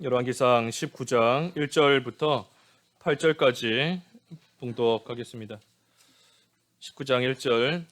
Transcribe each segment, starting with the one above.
열왕기상 19장 1절부터 8절까지 봉독하겠습니다. 19장 1절.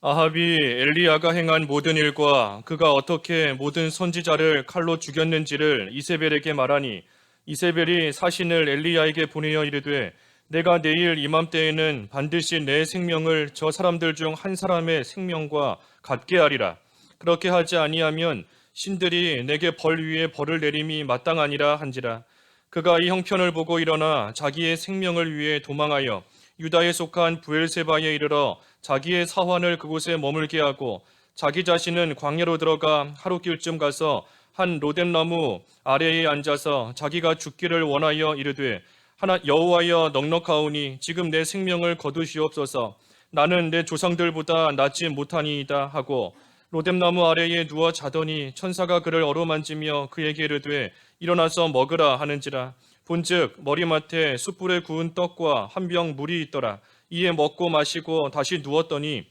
아합이 엘리야가 행한 모든 일과 그가 어떻게 모든 선지자를 칼로 죽였는지를 이세벨에게 말하니, 이세벨이 사신을 엘리야에게 보내어 이르되, 내가 내일 이맘때에는 반드시 내 생명을 저 사람들 중 한 사람의 생명과 같게 하리라. 그렇게 하지 아니하면 신들이 내게 벌 위에 벌을 내림이 마땅하니라 한지라. 그가 이 형편을 보고 일어나 자기의 생명을 위해 도망하여 유다에 속한 브엘세바에 이르러 자기의 사환을 그곳에 머물게 하고, 자기 자신은 광야로 들어가 하루길쯤 가서 한 로뎀나무 아래에 앉아서 자기가 죽기를 원하여 이르되, 하나 여호와여 넉넉하오니 지금 내 생명을 거두시옵소서. 나는 내 조상들보다 낫지 못하니이다 하고 로뎀나무 아래에 누워 자더니 천사가 그를 어루만지며 그에게 이르되, 일어나서 먹으라 하는지라. 본즉 머리맡에 숯불에 구운 떡과 한 병 물이 있더라. 이에 먹고 마시고 다시 누웠더니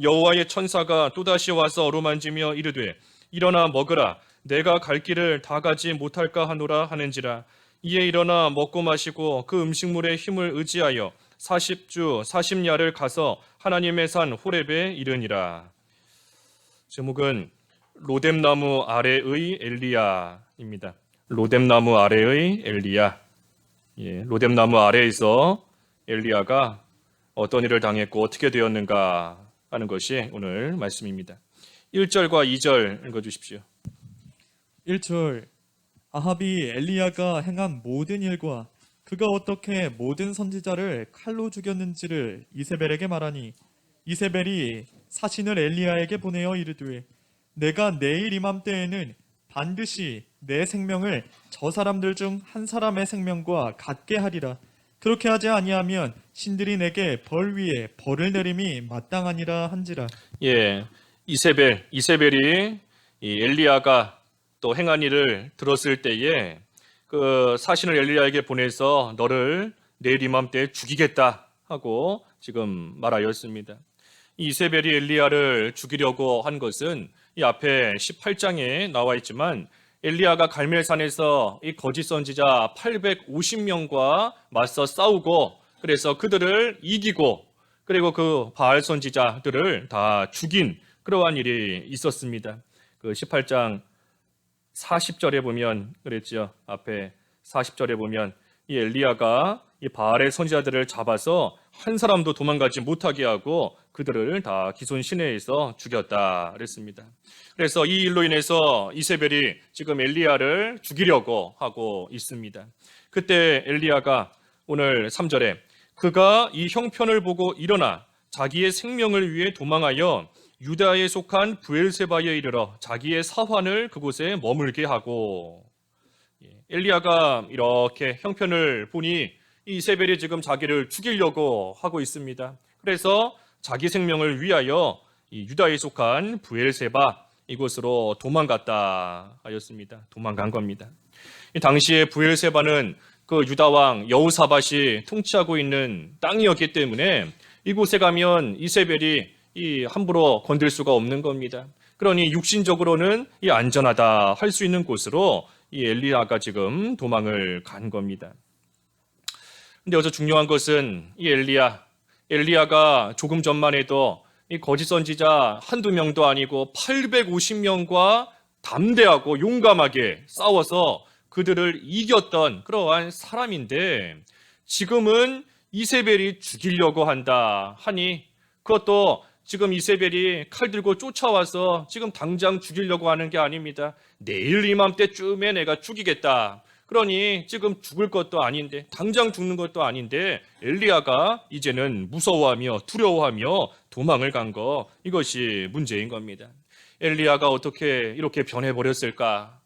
여호와의 천사가 또다시 와서 어루만지며 이르되, 일어나 먹으라. 내가 갈 길을 다 가지 못할까 하노라 하는지라. 이에 일어나 먹고 마시고 그 음식물의 힘을 의지하여 40주 40야를 가서 하나님의 산 호렙에 이르니라. 제목은 로뎀나무 아래의 엘리야입니다. 로뎀나무 아래의 엘리야. 로뎀나무 아래에서 엘리야가 어떤 일을 당했고 어떻게 되었는가 하는 것이 오늘 말씀입니다. 1절과 2절 읽어주십시오. 1절. 아합이 엘리야가 행한 모든 일과 그가 어떻게 모든 선지자를 칼로 죽였는지를 이세벨에게 말하니, 이세벨이 사신을 엘리야에게 보내어 이르되, 내가 내일 이맘때에는 반드시 내 생명을 저 사람들 중 한 사람의 생명과 같게 하리라. 그렇게 하지 아니하면 신들이 내게 벌 위에 벌을 내림이 마땅하니라 한지라. 이세벨이 이 엘리야가 또 행한 일을 들었을 때에 그 사신을 엘리야에게 보내서 너를 내일 이맘때에 죽이겠다 하고 지금 말하였습니다. 이세벨이 엘리야를 죽이려고 한 것은 이 앞에 18장에 나와 있지만, 엘리야가 갈멜산에서 이 거짓 선지자 850명과 맞서 싸우고, 그래서 그들을 이기고, 그리고 그 바알 선지자들을 다 죽인 그러한 일이 있었습니다. 그 18장 40절에 보면 그랬죠. 앞에 40절에 보면 이 엘리야가 이 바알의 선지자들을 잡아서 한 사람도 도망가지 못하게 하고 그들을 다 기손 시내에서 죽였다 그랬습니다. 그래서 이 일로 인해서 이세벨이 지금 엘리야를 죽이려고 하고 있습니다. 그때 엘리야가 오늘 3절에 그가 이 형편을 보고 일어나 자기의 생명을 위해 도망하여 유다에 속한 브엘세바에 이르러 자기의 사환을 그곳에 머물게 하고, 엘리야가 이렇게 형편을 보니 이세벨이 지금 자기를 죽이려고 하고 있습니다. 그래서 자기 생명을 위하여 이 유다에 속한 브엘세바 이곳으로 도망갔다 하였습니다. 도망간 겁니다. 당시에 브엘세바는 그 유다 왕 여호사밧이 통치하고 있는 땅이었기 때문에 이곳에 가면 이세벨이 함부로 건들 수가 없는 겁니다. 그러니 육신적으로는 안전하다 할 수 있는 곳으로 이 엘리야가 지금 도망을 간 겁니다. 근데 여기서 중요한 것은 이 엘리야가 조금 전만 해도 이 거짓 선지자 한두 명도 아니고 850명과 담대하고 용감하게 싸워서 그들을 이겼던 그러한 사람인데, 지금은 이세벨이 죽이려고 한다 하니, 그것도 지금 이세벨이 칼 들고 쫓아와서 지금 당장 죽이려고 하는 게 아닙니다. 내일 이맘때쯤에 내가 죽이겠다. 그러니 지금 죽을 것도 아닌데, 당장 죽는 것도 아닌데 엘리야가 이제는 무서워하며 두려워하며 도망을 간 거, 이것이 문제인 겁니다. 엘리야가 어떻게 이렇게 변해버렸을까?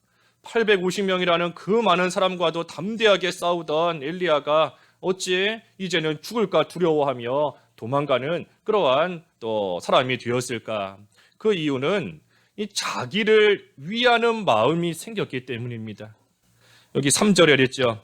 850명이라는 그 많은 사람과도 담대하게 싸우던 엘리야가 어찌 이제는 죽을까 두려워하며 도망가는 그러한 또 사람이 되었을까? 그 이유는 이 자기를 위하는 마음이 생겼기 때문입니다. 여기 3절에 그랬죠.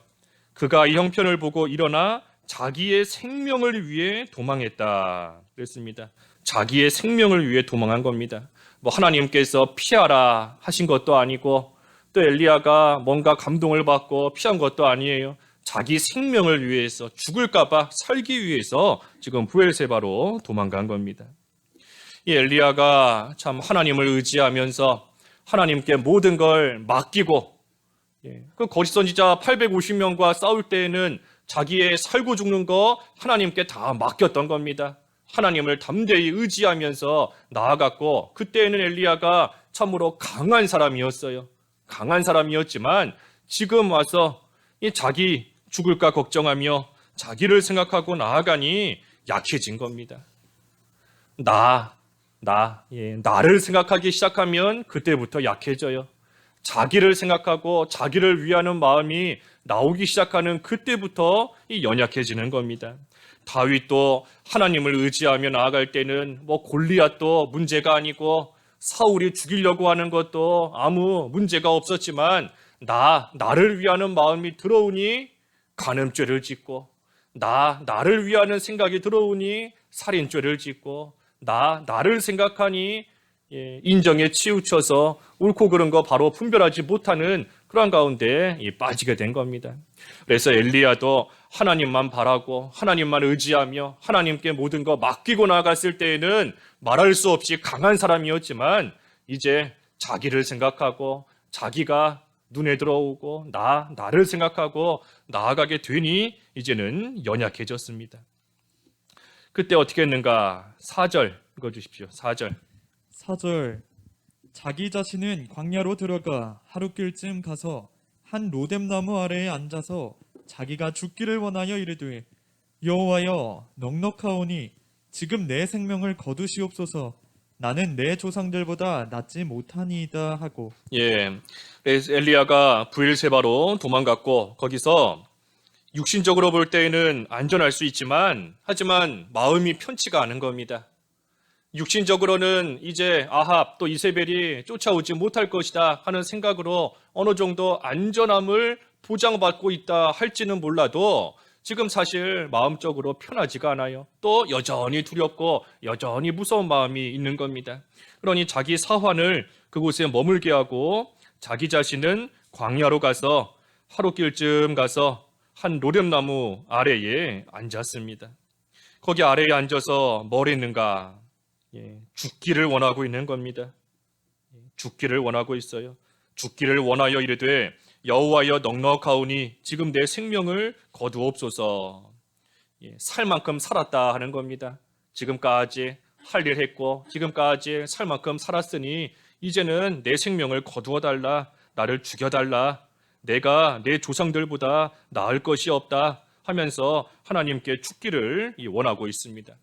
그가 이 형편을 보고 일어나 자기의 생명을 위해 도망했다 그랬습니다. 자기의 생명을 위해 도망한 겁니다. 하나님께서 피하라 하신 것도 아니고, 또 엘리야가 뭔가 감동을 받고 피한 것도 아니에요. 자기 생명을 위해서, 죽을까봐 살기 위해서 지금 부엘세바로 도망간 겁니다. 이 엘리야가 참 하나님을 의지하면서 하나님께 모든 걸 맡기고, 그 거짓 선지자 850명과 싸울 때에는 자기의 살고 죽는 거 하나님께 다 맡겼던 겁니다. 하나님을 담대히 의지하면서 나아갔고, 그때에는 엘리야가 참으로 강한 사람이었어요. 강한 사람이었지만 지금 와서 이 자기 죽을까 걱정하며 자기를 생각하고 나아가니 약해진 겁니다. 나를 생각하기 시작하면 그때부터 약해져요. 자기를 생각하고 자기를 위하는 마음이 나오기 시작하는 그때부터 이 연약해지는 겁니다. 다윗도 하나님을 의지하며 나아갈 때는 골리앗도 문제가 아니고 사울이 죽이려고 하는 것도 아무 문제가 없었지만 나를 위하는 마음이 들어오니 간음죄를 짓고, 나를 위하는 생각이 들어오니 살인죄를 짓고, 나를 생각하니 인정에 치우쳐서 옳고 그른 거 바로 분별하지 못하는 그런 가운데 빠지게 된 겁니다. 그래서 엘리야도 하나님만 바라고 하나님만 의지하며 하나님께 모든 거 맡기고 나갔을 때에는 말할 수 없이 강한 사람이었지만 이제 자기를 생각하고 자기가 눈에 들어오고 나를 생각하고 나아가게 되니 이제는 연약해졌습니다. 그때 어떻게 했는가? 4절 읽어주십시오. 4절. 4절. 자기 자신은 광야로 들어가 하룻길쯤 가서 한 로뎀나무 아래에 앉아서 자기가 죽기를 원하여 이르되, 여호와여, 넉넉하오니 지금 내 생명을 거두시옵소서. 나는 내 조상들보다 낫지 못하니이다 하고. 그래서 엘리야가 부엘세바로 도망갔고, 거기서 육신적으로 볼 때에는 안전할 수 있지만 하지만 마음이 편치가 않은 겁니다. 육신적으로는 이제 아합 또 이세벨이 쫓아오지 못할 것이다 하는 생각으로 어느 정도 안전함을 보장받고 있다 할지는 몰라도 지금 사실 마음적으로 편하지가 않아요. 또 여전히 두렵고 여전히 무서운 마음이 있는 겁니다. 그러니 자기 사환을 그곳에 머물게 하고 자기 자신은 광야로 가서 하룻길쯤 가서 한 로뎀나무 아래에 앉았습니다. 거기 아래에 앉아서 뭘 했는가? 죽기를 원하고 있는 겁니다. 죽기를 원하고 있어요. 죽기를 원하여 이르되, 여호와여, 넉넉하오니 지금 내 생명을 거두옵소서. 살 만큼 살았다 하는 겁니다. 지금까지 할 일 했고 지금까지 살 만큼 살았으니 이제는 내 생명을 거두어 달라. 나를 죽여달라. 내가 내 조상들보다 나을 것이 없다 하면서 하나님께 죽기를 원하고 있습니다.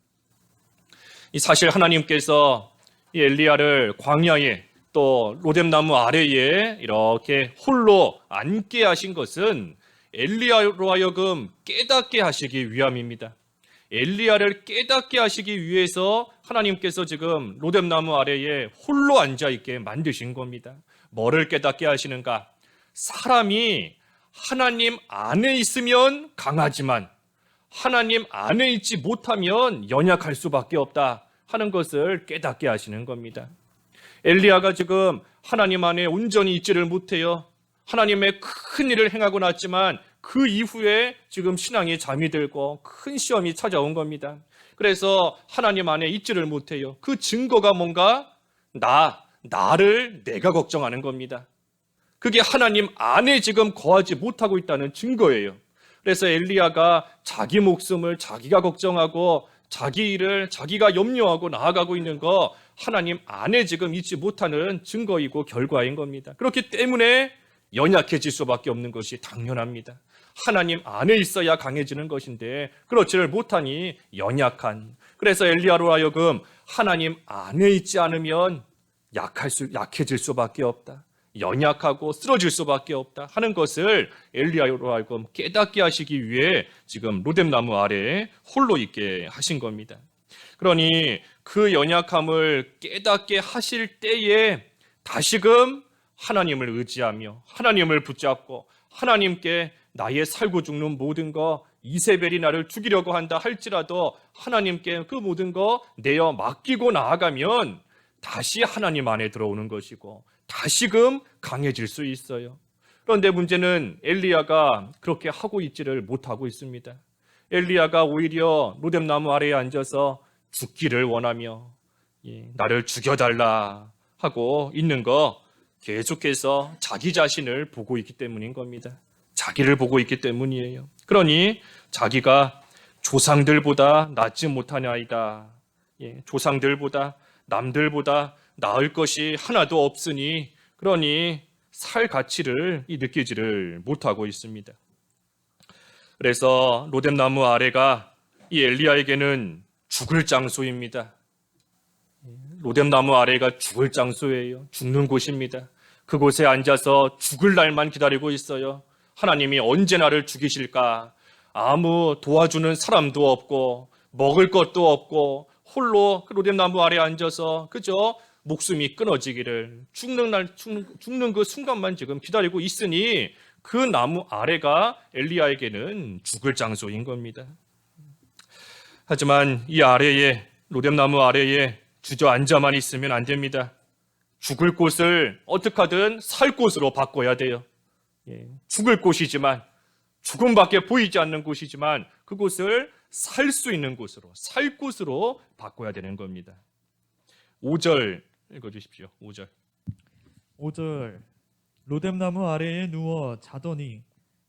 사실 하나님께서 이 엘리야를 광야에 또 로뎀나무 아래에 이렇게 홀로 앉게 하신 것은 엘리야로 하여금 깨닫게 하시기 위함입니다. 엘리야를 깨닫게 하시기 위해서 하나님께서 지금 로뎀나무 아래에 홀로 앉아있게 만드신 겁니다. 뭐를 깨닫게 하시는가? 사람이 하나님 안에 있으면 강하지만 하나님 안에 있지 못하면 연약할 수밖에 없다 하는 것을 깨닫게 하시는 겁니다. 엘리야가 지금 하나님 안에 온전히 있지를 못해요. 하나님의 큰 일을 행하고 났지만 그 이후에 지금 신앙이 잠이 들고 큰 시험이 찾아온 겁니다. 그래서 하나님 안에 있지를 못해요. 그 증거가 뭔가? 나를 내가 걱정하는 겁니다. 그게 하나님 안에 지금 거하지 못하고 있다는 증거예요. 그래서 엘리야가 자기 목숨을 자기가 걱정하고 자기 일을 자기가 염려하고 나아가고 있는 거 하나님 안에 지금 있지 못하는 증거이고 결과인 겁니다. 그렇기 때문에 연약해질 수밖에 없는 것이 당연합니다. 하나님 안에 있어야 강해지는 것인데 그렇지를 못하니 연약한. 그래서 엘리야로 하여금 하나님 안에 있지 않으면 약해질 수밖에 없다. 연약하고 쓰러질 수밖에 없다 하는 것을 엘리야로 하여금 깨닫게 하시기 위해 지금 로뎀나무 아래에 홀로 있게 하신 겁니다. 그러니 그 연약함을 깨닫게 하실 때에 다시금 하나님을 의지하며 하나님을 붙잡고 하나님께 나의 살고 죽는 모든 거, 이세벨이 나를 죽이려고 한다 할지라도 하나님께 그 모든 거 내어 맡기고 나아가면 다시 하나님 안에 들어오는 것이고 다시금 강해질 수 있어요. 그런데 문제는 엘리야가 그렇게 하고 있지를 못하고 있습니다. 엘리야가 오히려 로뎀나무 아래에 앉아서 죽기를 원하며 나를 죽여달라 하고 있는 거, 계속해서 자기 자신을 보고 있기 때문인 겁니다. 자기를 보고 있기 때문이에요. 그러니 자기가 조상들보다 낫지 못하나이다. 조상들보다, 남들보다 나을 것이 하나도 없으니, 그러니 살 가치를 느끼지를 못하고 있습니다. 그래서 로뎀나무 아래가 이 엘리야에게는 죽을 장소입니다. 로뎀나무 아래가 죽을 장소예요. 죽는 곳입니다. 그곳에 앉아서 죽을 날만 기다리고 있어요. 하나님이 언제 나를 죽이실까? 아무 도와주는 사람도 없고 먹을 것도 없고 홀로 그 로뎀나무 아래에 앉아서 그저 목숨이 끊어지기를, 죽는 그 순간만 지금 기다리고 있으니 그 나무 아래가 엘리야에게는 죽을 장소인 겁니다. 하지만 이 아래에, 로뎀나무 아래에 주저앉아만 있으면 안 됩니다. 죽을 곳을 어떻게 하든 살 곳으로 바꿔야 돼요. 죽을 곳이지만, 죽음밖에 보이지 않는 곳이지만 그곳을 살 수 있는 곳으로, 살 곳으로 바꿔야 되는 겁니다. 5절 읽어주십시오. 5절. 5절 로뎀나무 아래에 누워 자더니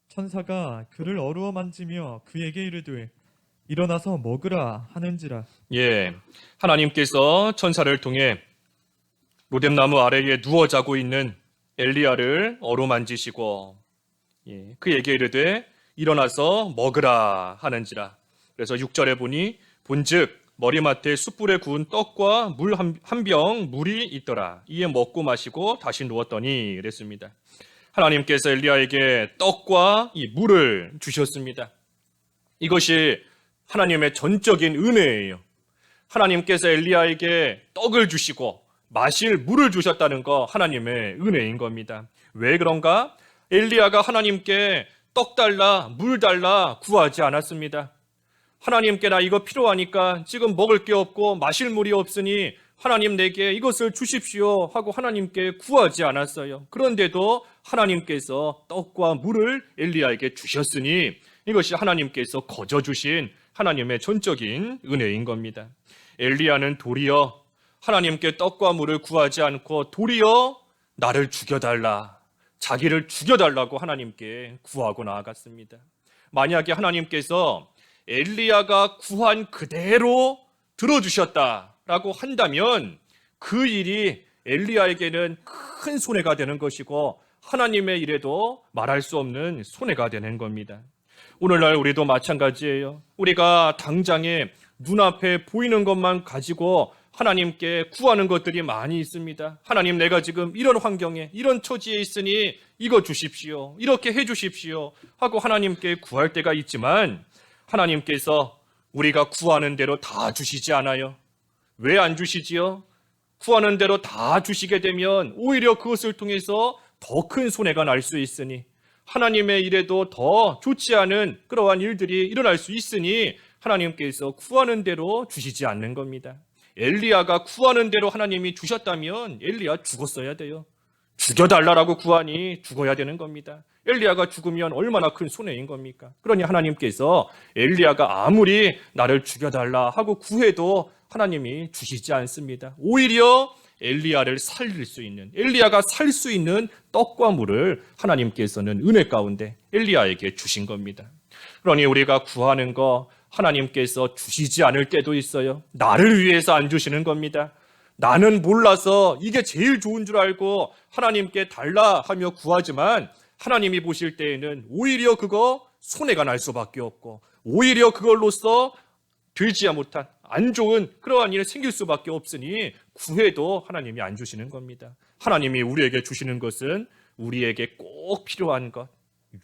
천사가 그를 어루어 만지며 그에게 이르되 일어나서 먹으라 하는지라. 하나님께서 천사를 통해 로뎀나무 아래에 누워 자고 있는 엘리야를 어루만지시고 그에게 이르되 일어나서 먹으라 하는지라. 그래서 6절에 보니 본즉 머리맡에 숯불에 구운 떡과 물 한 병 물이 있더라. 이에 먹고 마시고 다시 누웠더니 이랬습니다. 하나님께서 엘리야에게 떡과 이 물을 주셨습니다. 이것이 하나님의 전적인 은혜예요. 하나님께서 엘리야에게 떡을 주시고 마실 물을 주셨다는 거 하나님의 은혜인 겁니다. 왜 그런가? 엘리야가 하나님께 떡 달라, 물 달라 구하지 않았습니다. 하나님께 나 이거 필요하니까 지금 먹을 게 없고 마실 물이 없으니 하나님 내게 이것을 주십시오 하고 하나님께 구하지 않았어요. 그런데도 하나님께서 떡과 물을 엘리야에게 주셨으니 이것이 하나님께서 거저 주신 하나님의 전적인 은혜인 겁니다. 엘리야는 도리어 하나님께 떡과 물을 구하지 않고 도리어 나를 죽여달라, 자기를 죽여달라고 하나님께 구하고 나아갔습니다. 만약에 하나님께서 엘리야가 구한 그대로 들어주셨다라고 한다면 그 일이 엘리야에게는 큰 손해가 되는 것이고 하나님의 일에도 말할 수 없는 손해가 되는 겁니다. 오늘날 우리도 마찬가지예요. 우리가 당장에 눈앞에 보이는 것만 가지고 하나님께 구하는 것들이 많이 있습니다. 하나님, 내가 지금 이런 환경에, 이런 처지에 있으니 이거 주십시오, 이렇게 해주십시오 하고 하나님께 구할 때가 있지만 하나님께서 우리가 구하는 대로 다 주시지 않아요. 왜 안 주시지요? 구하는 대로 다 주시게 되면 오히려 그것을 통해서 더 큰 손해가 날 수 있으니, 하나님의 일에도 더 좋지 않은 그러한 일들이 일어날 수 있으니 하나님께서 구하는 대로 주시지 않는 겁니다. 엘리야가 구하는 대로 하나님이 주셨다면 엘리야 죽었어야 돼요. 죽여달라고 구하니 죽어야 되는 겁니다. 엘리야가 죽으면 얼마나 큰 손해인 겁니까? 그러니 하나님께서 엘리야가 아무리 나를 죽여달라 하고 구해도 하나님이 주시지 않습니다. 오히려 엘리야를 살릴 수 있는, 엘리야가 살 수 있는 떡과 물을 하나님께서는 은혜 가운데 엘리야에게 주신 겁니다. 그러니 우리가 구하는 거 하나님께서 주시지 않을 때도 있어요. 나를 위해서 안 주시는 겁니다. 나는 몰라서 이게 제일 좋은 줄 알고 하나님께 달라 하며 구하지만 하나님이 보실 때에는 오히려 그거 손해가 날 수밖에 없고 오히려 그걸로써 되지 못한 안 좋은 그러한 일이 생길 수밖에 없으니 구해도 하나님이 안 주시는 겁니다. 하나님이 우리에게 주시는 것은 우리에게 꼭 필요한 것,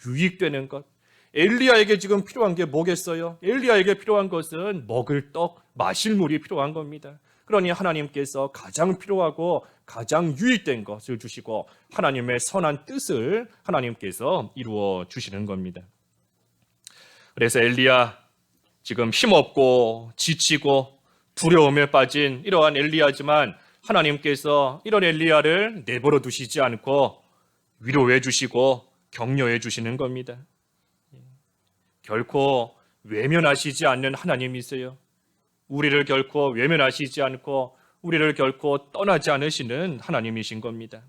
유익되는 것. 엘리야에게 지금 필요한 게 뭐겠어요? 엘리야에게 필요한 것은 먹을 떡, 마실 물이 필요한 겁니다. 그러니 하나님께서 가장 필요하고 가장 유익된 것을 주시고 하나님의 선한 뜻을 하나님께서 이루어 주시는 겁니다. 그래서 엘리야, 지금 힘없고 지치고 두려움에 빠진 이러한 엘리야지만 하나님께서 이런 엘리야를 내버려 두시지 않고 위로해 주시고 격려해 주시는 겁니다. 결코 외면하시지 않는 하나님이세요. 우리를 결코 외면하시지 않고 우리를 결코 떠나지 않으시는 하나님이신 겁니다.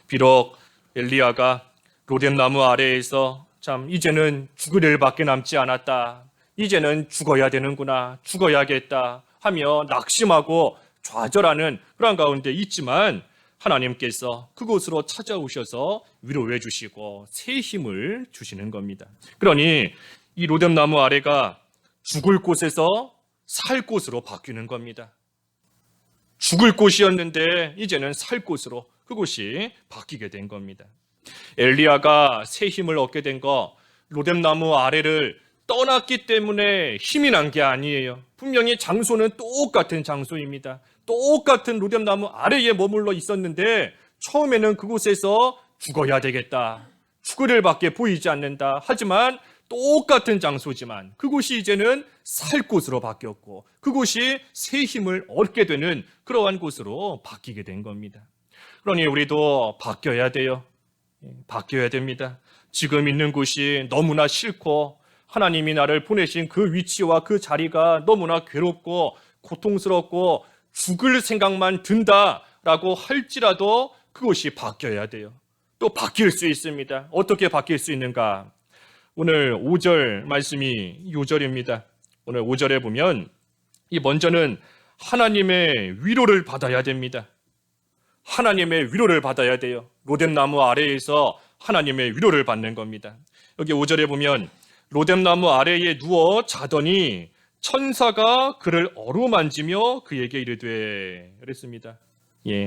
비록 엘리야가 로뎀나무 아래에서 참 이제는 죽을 일밖에 남지 않았다, 이제는 죽어야 되는구나, 죽어야겠다 하며 낙심하고 좌절하는 그런 가운데 있지만 하나님께서 그곳으로 찾아오셔서 위로해 주시고 새 힘을 주시는 겁니다. 그러니 이 로뎀나무 아래가 죽을 곳에서 살 곳으로 바뀌는 겁니다. 죽을 곳이었는데 이제는 살 곳으로 그곳이 바뀌게 된 겁니다. 엘리야가 새 힘을 얻게 된 거, 로뎀나무 아래를 떠났기 때문에 힘이 난 게 아니에요. 분명히 장소는 똑같은 장소입니다. 똑같은 로뎀나무 아래에 머물러 있었는데 처음에는 그곳에서 죽어야 되겠다, 죽을 일밖에 보이지 않는다, 하지만 똑같은 장소지만 그곳이 이제는 살 곳으로 바뀌었고 그곳이 새 힘을 얻게 되는 그러한 곳으로 바뀌게 된 겁니다. 그러니 우리도 바뀌어야 돼요. 바뀌어야 됩니다. 지금 있는 곳이 너무나 싫고 하나님이 나를 보내신 그 위치와 그 자리가 너무나 괴롭고 고통스럽고 죽을 생각만 든다라고 할지라도 그것이 바뀌어야 돼요. 또 바뀔 수 있습니다. 어떻게 바뀔 수 있는가? 오늘 5절 말씀이 5절입니다. 오늘 5절에 보면 이 먼저는 하나님의 위로를 받아야 됩니다. 하나님의 위로를 받아야 돼요. 로뎀나무 아래에서 하나님의 위로를 받는 겁니다. 여기 5절에 보면 로뎀나무 아래에 누워 자더니 천사가 그를 어루만지며 그에게 이르되, 그랬습니다.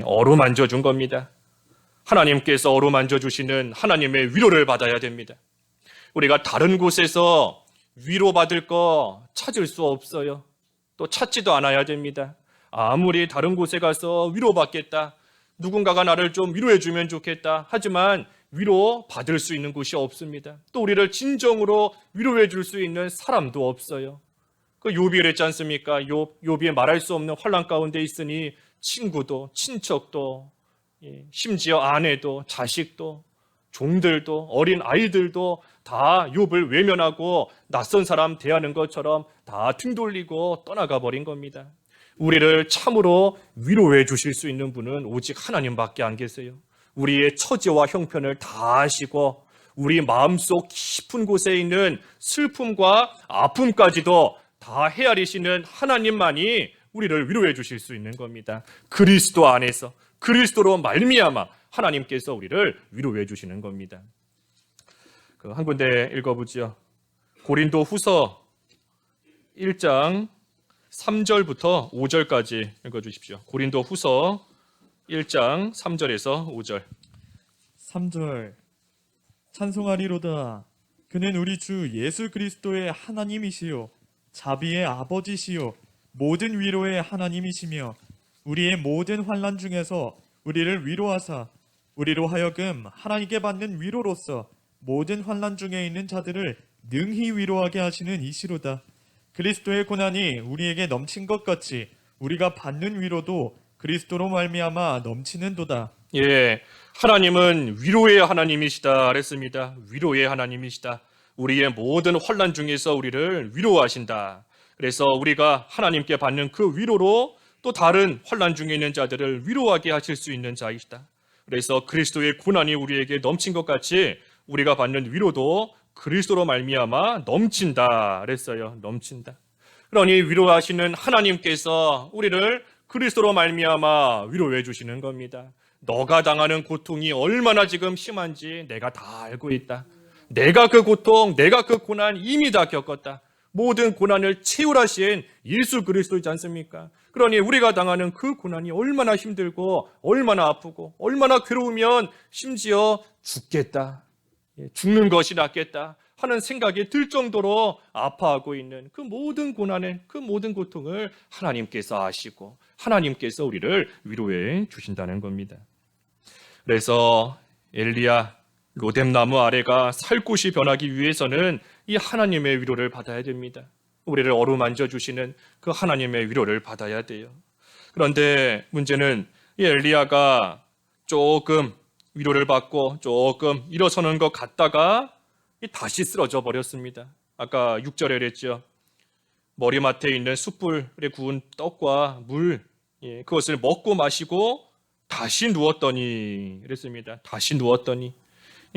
어루만져 준 겁니다. 하나님께서 어루만져 주시는 하나님의 위로를 받아야 됩니다. 우리가 다른 곳에서 위로받을 거 찾을 수 없어요. 또 찾지도 않아야 됩니다. 아무리 다른 곳에 가서 위로받겠다, 누군가가 나를 좀 위로해 주면 좋겠다 하지만 위로받을 수 있는 곳이 없습니다. 또 우리를 진정으로 위로해 줄 수 있는 사람도 없어요. 그 욥이 그랬지 않습니까? 욥이 말할 수 없는 환난 가운데 있으니 친구도 친척도 심지어 아내도 자식도 종들도 어린 아이들도 다 욥을 외면하고 낯선 사람 대하는 것처럼 다 등 돌리고 떠나가 버린 겁니다. 우리를 참으로 위로해 주실 수 있는 분은 오직 하나님밖에 안 계세요. 우리의 처지와 형편을 다 아시고 우리 마음속 깊은 곳에 있는 슬픔과 아픔까지도 다 헤아리시는 하나님만이 우리를 위로해 주실 수 있는 겁니다. 그리스도 안에서, 그리스도로 말미암아 하나님께서 우리를 위로해 주시는 겁니다. 한 군데 읽어보지요. 고린도 후서 1장 3절부터 5절까지 읽어주십시오. 고린도 후서 1장 3절에서 5절. 3절. 찬송하리로다. 그는 우리 주 예수 그리스도의 하나님이시요 자비의 아버지시요 모든 위로의 하나님이시며 우리의 모든 환난 중에서 우리를 위로하사 우리로 하여금 하나님께 받는 위로로서 모든 환난 중에 있는 자들을 능히 위로하게 하시는 이시로다. 그리스도의 고난이 우리에게 넘친 것 같이 우리가 받는 위로도 그리스도로 말미암아 넘치는도다. 하나님은 위로의 하나님이시다 그랬습니다. 위로의 하나님이시다. 우리의 모든 환난 중에서 우리를 위로하신다. 그래서 우리가 하나님께 받는 그 위로로 또 다른 환난 중에 있는 자들을 위로하게 하실 수 있는 자이시다. 그래서 그리스도의 고난이 우리에게 넘친 것 같이 우리가 받는 위로도 그리스도로 말미암아 넘친다 그랬어요. 넘친다. 그러니 위로하시는 하나님께서 우리를 그리스도로 말미암아 위로해 주시는 겁니다. 너가 당하는 고통이 얼마나 지금 심한지 내가 다 알고 있다. 내가 그 고통, 내가 그 고난 이미 다 겪었다. 모든 고난을 채울하신 예수 그리스도이지 않습니까? 그러니 우리가 당하는 그 고난이 얼마나 힘들고 얼마나 아프고 얼마나 괴로우면 심지어 죽겠다, 죽는 것이 낫겠다 하는 생각이 들 정도로 아파하고 있는 그 모든 고난을, 그 모든 고통을 하나님께서 아시고 하나님께서 우리를 위로해 주신다는 겁니다. 그래서 엘리야, 로뎀나무 아래가 살 곳이 변하기 위해서는 이 하나님의 위로를 받아야 됩니다. 우리를 어루만져 주시는 그 하나님의 위로를 받아야 돼요. 그런데 문제는 이 엘리야가 조금 위로를 받고 조금 일어서는 것 같다가 다시 쓰러져 버렸습니다. 아까 6절에 그랬죠. 머리맡에 있는 숯불에 구운 떡과 물, 그것을 먹고 마시고 다시 누웠더니 그랬습니다. 다시 누웠더니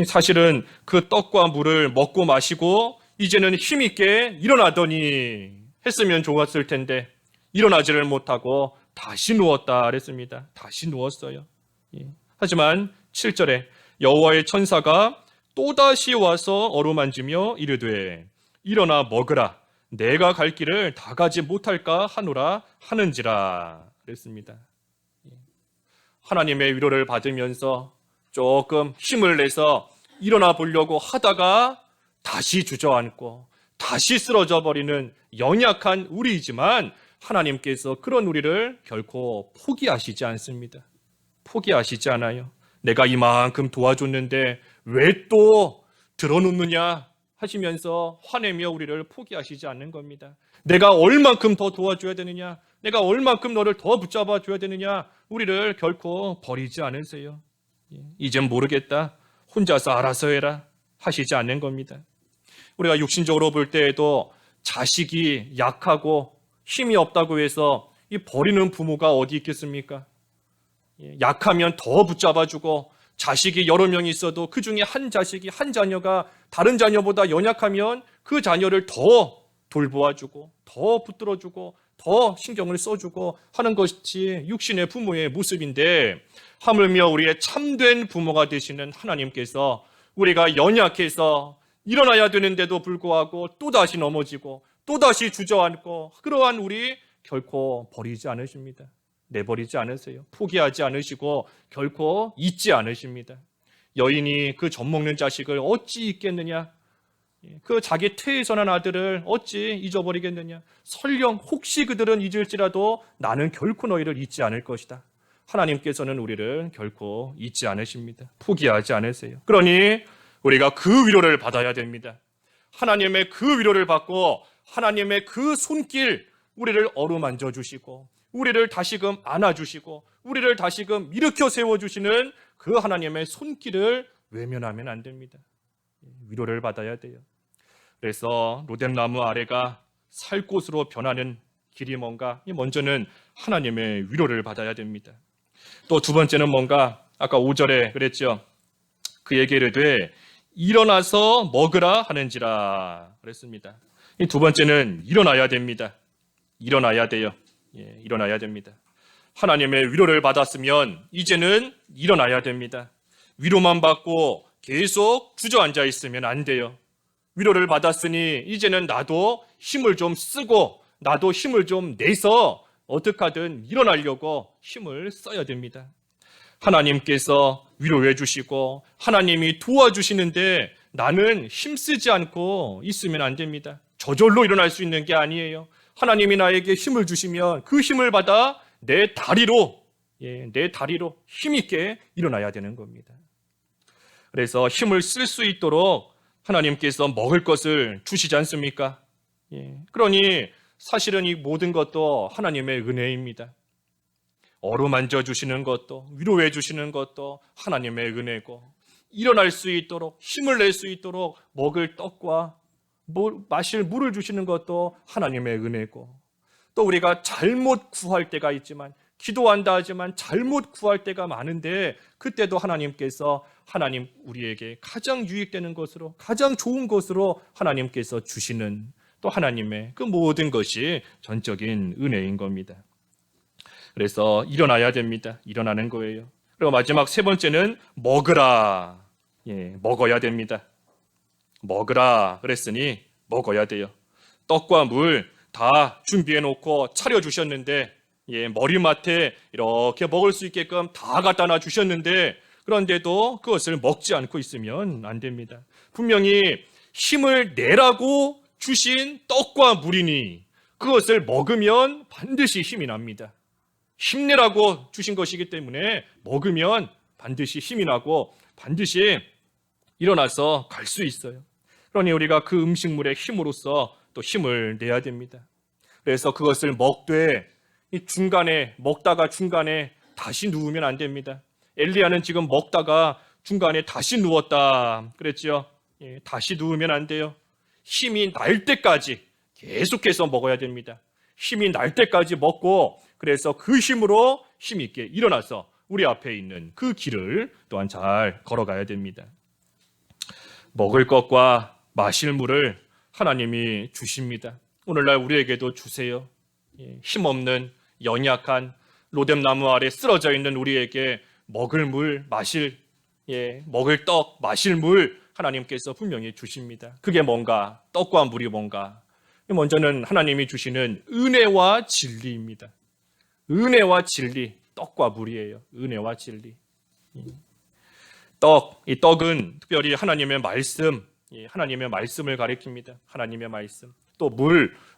사실은 그 떡과 물을 먹고 마시고 이제는 힘있게 일어나더니 했으면 좋았을 텐데 일어나지를 못하고 다시 누웠다 그랬습니다. 다시 누웠어요. 하지만 7절에 여호와의 천사가 또다시 와서 어루만지며 이르되 일어나 먹으라 내가 갈 길을 다 가지 못할까 하노라 하는지라 그랬습니다. 하나님의 위로를 받으면서 조금 힘을 내서 일어나 보려고 하다가 다시 주저앉고 다시 쓰러져 버리는 연약한 우리이지만 하나님께서 그런 우리를 결코 포기하시지 않습니다. 포기하시지 않아요. 내가 이만큼 도와줬는데 왜 또 들어놓느냐 하시면서 화내며 우리를 포기하시지 않는 겁니다. 내가 얼만큼 더 도와줘야 되느냐, 내가 얼만큼 너를 더 붙잡아 줘야 되느냐, 우리를 결코 버리지 않으세요. 이젠 모르겠다, 혼자서 알아서 해라 하시지 않는 겁니다. 우리가 육신적으로 볼 때에도 자식이 약하고 힘이 없다고 해서 이 버리는 부모가 어디 있겠습니까? 약하면 더 붙잡아주고 자식이 여러 명이 있어도 그 중에 한 자식이 한 자녀가 다른 자녀보다 연약하면 그 자녀를 더 돌보아주고 더 붙들어주고 더 신경을 써주고 하는 것이 육신의 부모의 모습인데 하물며 우리의 참된 부모가 되시는 하나님께서 우리가 연약해서 일어나야 되는데도 불구하고 또다시 넘어지고 또다시 주저앉고 그러한 우리 결코 버리지 않으십니다. 내버리지 않으세요. 포기하지 않으시고 결코 잊지 않으십니다. 여인이 그 젖먹는 자식을 어찌 잊겠느냐? 그 자기 태에서 난 아들을 어찌 잊어버리겠느냐? 설령 혹시 그들은 잊을지라도 나는 결코 너희를 잊지 않을 것이다. 하나님께서는 우리를 결코 잊지 않으십니다. 포기하지 않으세요. 그러니 우리가 그 위로를 받아야 됩니다. 하나님의 그 위로를 받고 하나님의 그 손길 우리를 어루만져 주시고 우리를 다시금 안아주시고 우리를 다시금 일으켜 세워주시는 그 하나님의 손길을 외면하면 안 됩니다. 위로를 받아야 돼요. 그래서 로뎀나무 아래가 살 곳으로 변하는 길이 뭔가? 먼저는 하나님의 위로를 받아야 됩니다. 또 두 번째는 뭔가? 아까 5절에 그랬죠. 그에게 이르되 일어나서 먹으라 하는지라 그랬습니다. 이 두 번째는 일어나야 됩니다. 일어나야 돼요. 일어나야 됩니다. 하나님의 위로를 받았으면 이제는 일어나야 됩니다. 위로만 받고 계속 주저앉아 있으면 안 돼요. 위로를 받았으니 이제는 나도 힘을 좀 쓰고 나도 힘을 좀 내서 어떻게 하든 일어나려고 힘을 써야 됩니다. 하나님께서 위로해 주시고 하나님이 도와주시는데 나는 힘쓰지 않고 있으면 안 됩니다. 저절로 일어날 수 있는 게 아니에요. 하나님이 나에게 힘을 주시면 그 힘을 받아 내 다리로 힘있게 일어나야 되는 겁니다. 그래서 힘을 쓸 수 있도록 하나님께서 먹을 것을 주시지 않습니까? 그러니 사실은 이 모든 것도 하나님의 은혜입니다. 어루만져 주시는 것도 위로해 주시는 것도 하나님의 은혜고 일어날 수 있도록 힘을 낼 수 있도록 먹을 떡과 마실 물을 주시는 것도 하나님의 은혜고 또 우리가 잘못 구할 때가 있지만 기도한다 하지만 잘못 구할 때가 많은데 그때도 하나님께서 우리에게 가장 유익되는 것으로 가장 좋은 것으로 하나님께서 주시는 또 하나님의 그 모든 것이 전적인 은혜인 겁니다. 그래서 일어나야 됩니다. 일어나는 거예요. 그리고 마지막 세 번째는 먹으라. 먹어야 됩니다. 먹으라 그랬으니 먹어야 돼요. 떡과 물 다 준비해 놓고 차려 주셨는데 머리맡에 이렇게 먹을 수 있게끔 다 갖다 놔 주셨는데 그런데도 그것을 먹지 않고 있으면 안 됩니다. 분명히 힘을 내라고 주신 떡과 물이니 그것을 먹으면 반드시 힘이 납니다. 힘내라고 주신 것이기 때문에 먹으면 반드시 힘이 나고 반드시 일어나서 갈 수 있어요. 그러니 우리가 그 음식물의 힘으로써 또 힘을 내야 됩니다. 그래서 그것을 먹되 이 중간에 먹다가 중간에 다시 누우면 안 됩니다. 엘리야는 지금 먹다가 중간에 다시 누웠다 그랬죠. 예, 다시 누우면 안 돼요. 힘이 날 때까지 계속해서 먹어야 됩니다. 힘이 날 때까지 먹고, 그래서 그 힘으로 힘 있게 일어나서 우리 앞에 있는 그 길을 또한 잘 걸어가야 됩니다. 먹을 것과 마실 물을 하나님이 주십니다. 오늘날 우리에게도 주세요. 힘없는 연약한 로뎀나무 아래 쓰러져 있는 우리에게 먹을 물, 먹을 떡, 마실 물 하나님께서 분명히 주십니다. 그게 뭔가? 떡과 물이 뭔가? 먼저는 하나님이 주시는 은혜와 진리입니다. 은혜와 진리, 떡과 물이에요. 은혜와 진리. 이 떡은 특별히 하나님의 말씀, 하나님의 말씀을 가리킵니다. 하나님의 말씀. 또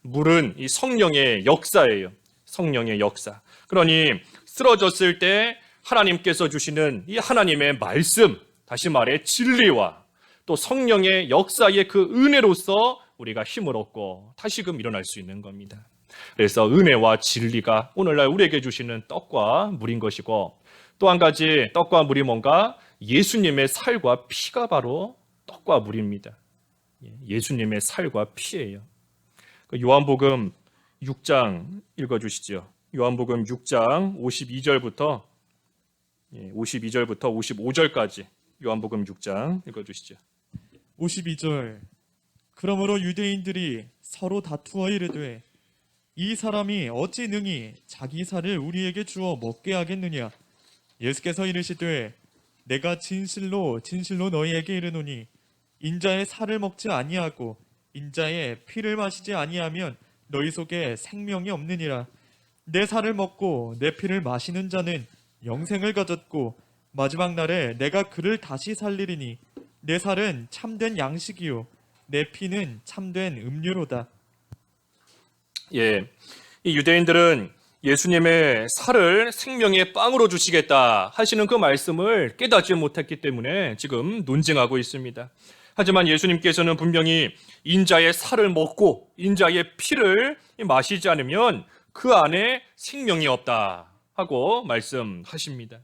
물은 이 성령의 역사예요. 성령의 역사. 그러니 쓰러졌을 때 하나님께서 주시는 이 하나님의 말씀, 다시 말해 진리와 또 성령의 역사의 그 은혜로서 우리가 힘을 얻고 다시금 일어날 수 있는 겁니다. 그래서 은혜와 진리가 오늘날 우리에게 주시는 떡과 물인 것이고, 또 한 가지 떡과 물이 뭔가? 예수님의 살과 피가 바로 떡과 물입니다. 예수님의 살과 피예요. 요한복음 6장 읽어주시죠. 요한복음 6장 52절부터 55절까지 요한복음 6장 읽어주시죠. 52절. 그러므로 유대인들이 서로 다투어 이르되 이 사람이 어찌 능히 자기 살을 우리에게 주어 먹게 하겠느냐. 예수께서 이르시되 내가 진실로 진실로 너희에게 이르노니 인자의 살을 먹지 아니하고 인자의 피를 마시지 아니하면 너희 속에 생명이 없느니라. 내 살을 먹고 내 피를 마시는 자는 영생을 가졌고 마지막 날에 내가 그를 다시 살리리니 내 살은 참된 양식이요 내 피는 참된 음료로다. 이 유대인들은 예수님의 살을 생명의 빵으로 주시겠다 하시는 그 말씀을 깨닫지 못했기 때문에 지금 논쟁하고 있습니다. 하지만 예수님께서는 분명히 인자의 살을 먹고 인자의 피를 마시지 않으면 그 안에 생명이 없다 하고 말씀하십니다.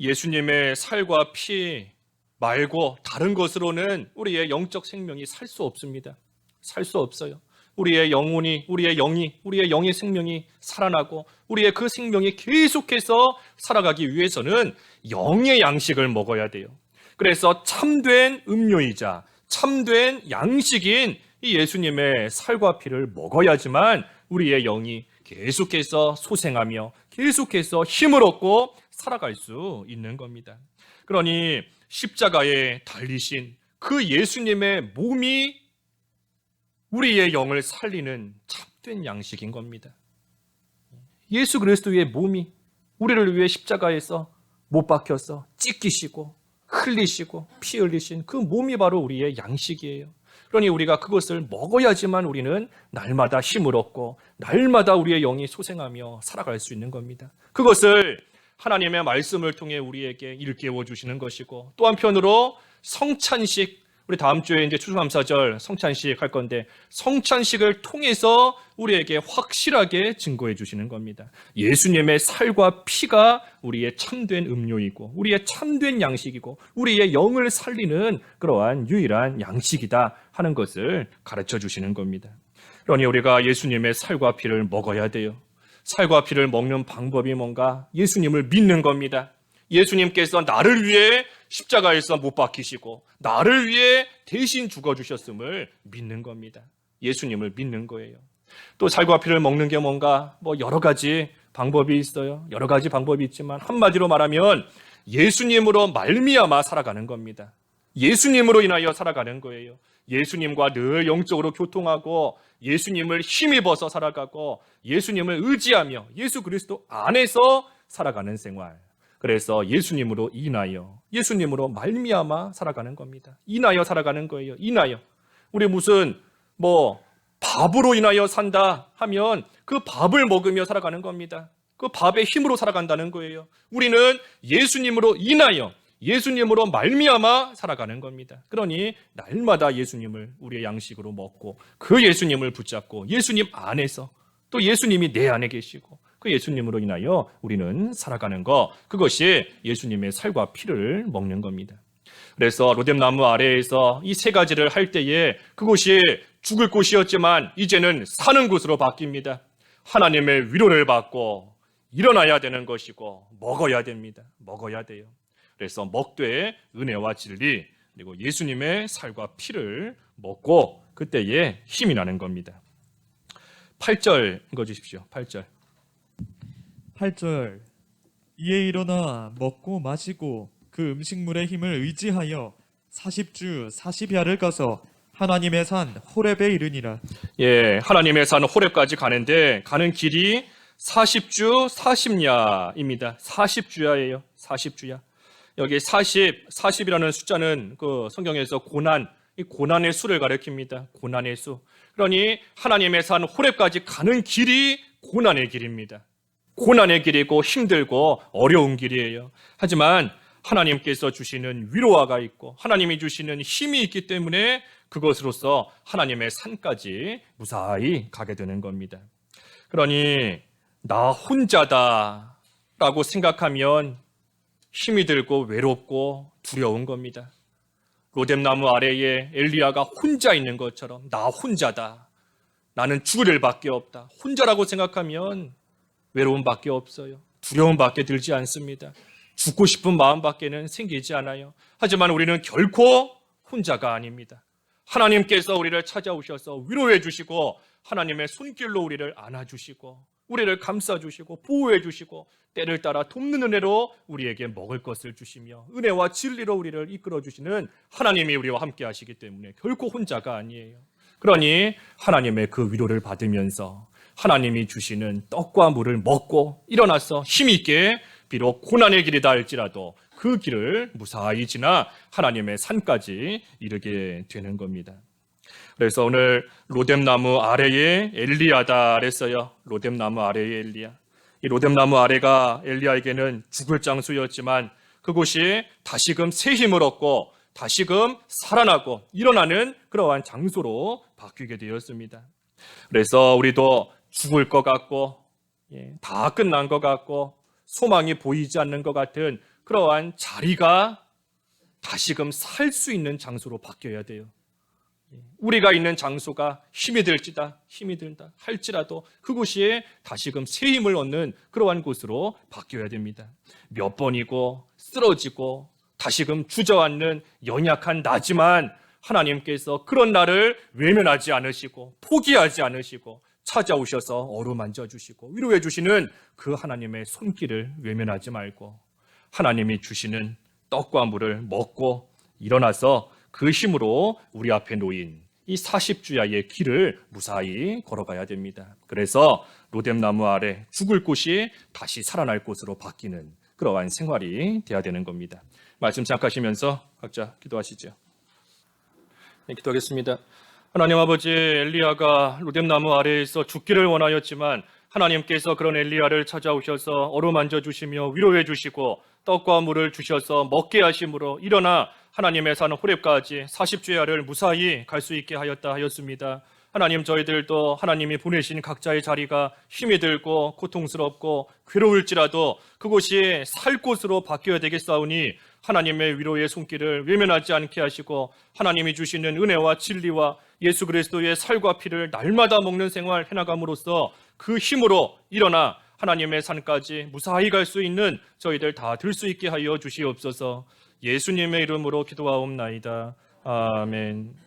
예수님의 살과 피 말고 다른 것으로는 우리의 영적 생명이 살 수 없습니다. 살 수 없어요. 우리의 영혼이, 우리의 영의 생명이 살아나고 우리의 그 생명이 계속해서 살아가기 위해서는 영의 양식을 먹어야 돼요. 그래서 참된 음료이자 참된 양식인 이 예수님의 살과 피를 먹어야지만 우리의 영이 계속해서 소생하며 계속해서 힘을 얻고 살아갈 수 있는 겁니다. 그러니 십자가에 달리신 그 예수님의 몸이 우리의 영을 살리는 참된 양식인 겁니다. 예수 그리스도의 몸이 우리를 위해 십자가에서 못 박혀서 찢기시고 흘리시고 피 흘리신 그 몸이 바로 우리의 양식이에요. 그러니 우리가 그것을 먹어야지만 우리는 날마다 힘을 얻고 날마다 우리의 영이 소생하며 살아갈 수 있는 겁니다. 그것을 하나님의 말씀을 통해 우리에게 일깨워 주시는 것이고, 또 한편으로 성찬식, 우리 다음 주에 이제 추수감사절 성찬식 할 건데 성찬식을 통해서 우리에게 확실하게 증거해 주시는 겁니다. 예수님의 살과 피가 우리의 참된 음료이고 우리의 참된 양식이고 우리의 영을 살리는 그러한 유일한 양식이다 하는 것을 가르쳐 주시는 겁니다. 그러니 우리가 예수님의 살과 피를 먹어야 돼요. 살과 피를 먹는 방법이 뭔가? 예수님을 믿는 겁니다. 예수님께서 나를 위해 십자가에서 못 박히시고 나를 위해 대신 죽어주셨음을 믿는 겁니다. 예수님을 믿는 거예요. 또 살과 피를 먹는 게 뭔가? 여러 가지 방법이 있어요. 여러 가지 방법이 있지만 한마디로 말하면 예수님으로 말미암아 살아가는 겁니다. 예수님으로 인하여 살아가는 거예요. 예수님과 늘 영적으로 교통하고 예수님을 힘입어서 살아가고 예수님을 의지하며 예수 그리스도 안에서 살아가는 생활. 그래서 예수님으로 인하여, 예수님으로 말미암아 살아가는 겁니다. 인하여 살아가는 거예요. 인하여. 우리 무슨 밥으로 인하여 산다 하면 그 밥을 먹으며 살아가는 겁니다. 그 밥의 힘으로 살아간다는 거예요. 우리는 예수님으로 인하여, 예수님으로 말미암아 살아가는 겁니다. 그러니 날마다 예수님을 우리의 양식으로 먹고 그 예수님을 붙잡고 예수님 안에서 또 예수님이 내 안에 계시고 그 예수님으로 인하여 우리는 살아가는 것, 그것이 예수님의 살과 피를 먹는 겁니다. 그래서 로뎀나무 아래에서 이 세 가지를 할 때에 그곳이 죽을 곳이었지만 이제는 사는 곳으로 바뀝니다. 하나님의 위로를 받고 일어나야 되는 것이고 먹어야 됩니다. 먹어야 돼요. 그래서 먹되 은혜와 진리 그리고 예수님의 살과 피를 먹고 그때에 힘이 나는 겁니다. 8절 읽어주십시오. 8절. 8절 이에 일어나 먹고 마시고 그 음식물의 힘을 의지하여 40주 40야를 가서 하나님의 산 호렙에 이르니라. 예, 하나님의 산 호렙까지 가는데 가는 길이 40주 40야입니다. 40주야예요. 40주야. 여기 40이라는 숫자는 그 성경에서 고난, 이 고난의 수를 가리킵니다. 고난의 수. 그러니 하나님의 산 호렙까지 가는 길이 고난의 길입니다. 고난의 길이고 힘들고 어려운 길이에요. 하지만 하나님께서 주시는 위로와가 있고 하나님이 주시는 힘이 있기 때문에 그것으로서 하나님의 산까지 무사히 가게 되는 겁니다. 그러니 나 혼자다 라고 생각하면 힘이 들고 외롭고 두려운 겁니다. 로뎀나무 아래에 엘리야가 혼자 있는 것처럼 나 혼자다. 나는 죽을 일밖에 없다. 혼자라고 생각하면 외로움밖에 없어요. 두려움밖에 들지 않습니다. 죽고 싶은 마음밖에는 생기지 않아요. 하지만 우리는 결코 혼자가 아닙니다. 하나님께서 우리를 찾아오셔서 위로해 주시고 하나님의 손길로 우리를 안아주시고 우리를 감싸주시고 보호해주시고 때를 따라 돕는 은혜로 우리에게 먹을 것을 주시며 은혜와 진리로 우리를 이끌어주시는 하나님이 우리와 함께 하시기 때문에 결코 혼자가 아니에요. 그러니 하나님의 그 위로를 받으면서 하나님이 주시는 떡과 물을 먹고 일어나서 힘있게 비록 고난의 길이다 할지라도 그 길을 무사히 지나 하나님의 산까지 이르게 되는 겁니다. 그래서 오늘 로뎀나무 아래에 엘리야다 그랬어요. 로뎀나무 아래에 엘리야. 이 로뎀나무 아래가 엘리야에게는 죽을 장소였지만 그곳이 다시금 새 힘을 얻고 다시금 살아나고 일어나는 그러한 장소로 바뀌게 되었습니다. 그래서 우리도 죽을 것 같고 다 끝난 것 같고 소망이 보이지 않는 것 같은 그러한 자리가 다시금 살 수 있는 장소로 바뀌어야 돼요. 우리가 있는 장소가 힘이 들지다, 힘이 든다 할지라도 그곳이 다시금 새 힘을 얻는 그러한 곳으로 바뀌어야 됩니다. 몇 번이고 쓰러지고 다시금 주저앉는 연약한 나지만 하나님께서 그런 나를 외면하지 않으시고 포기하지 않으시고 찾아오셔서 어루만져 주시고 위로해 주시는 그 하나님의 손길을 외면하지 말고 하나님이 주시는 떡과 물을 먹고 일어나서 그 힘으로 우리 앞에 놓인 이 40주야의 길을 무사히 걸어가야 됩니다. 그래서 로뎀나무 아래 죽을 곳이 다시 살아날 곳으로 바뀌는 그러한 생활이 되어야 되는 겁니다. 말씀 잠가시면서 각자 기도하시죠. 네, 기도하겠습니다. 하나님 아버지, 엘리야가 로뎀나무 아래에서 죽기를 원하였지만 하나님께서 그런 엘리야를 찾아오셔서 어루만져 주시며 위로해 주시고 떡과 물을 주셔서 먹게 하심으로 일어나 하나님의 산 호렙까지 40주야를 무사히 갈 수 있게 하였다 하였습니다. 하나님, 저희들도 하나님이 보내신 각자의 자리가 힘이 들고 고통스럽고 괴로울지라도 그곳이 살 곳으로 바뀌어야 되겠사오니 하나님의 위로의 손길을 외면하지 않게 하시고 하나님이 주시는 은혜와 진리와 예수 그리스도의 살과 피를 날마다 먹는 생활 해나감으로써 그 힘으로 일어나 하나님의 산까지 무사히 갈 수 있는 저희들 다 들 수 있게 하여 주시옵소서. 예수님의 이름으로 기도하옵나이다. 아멘.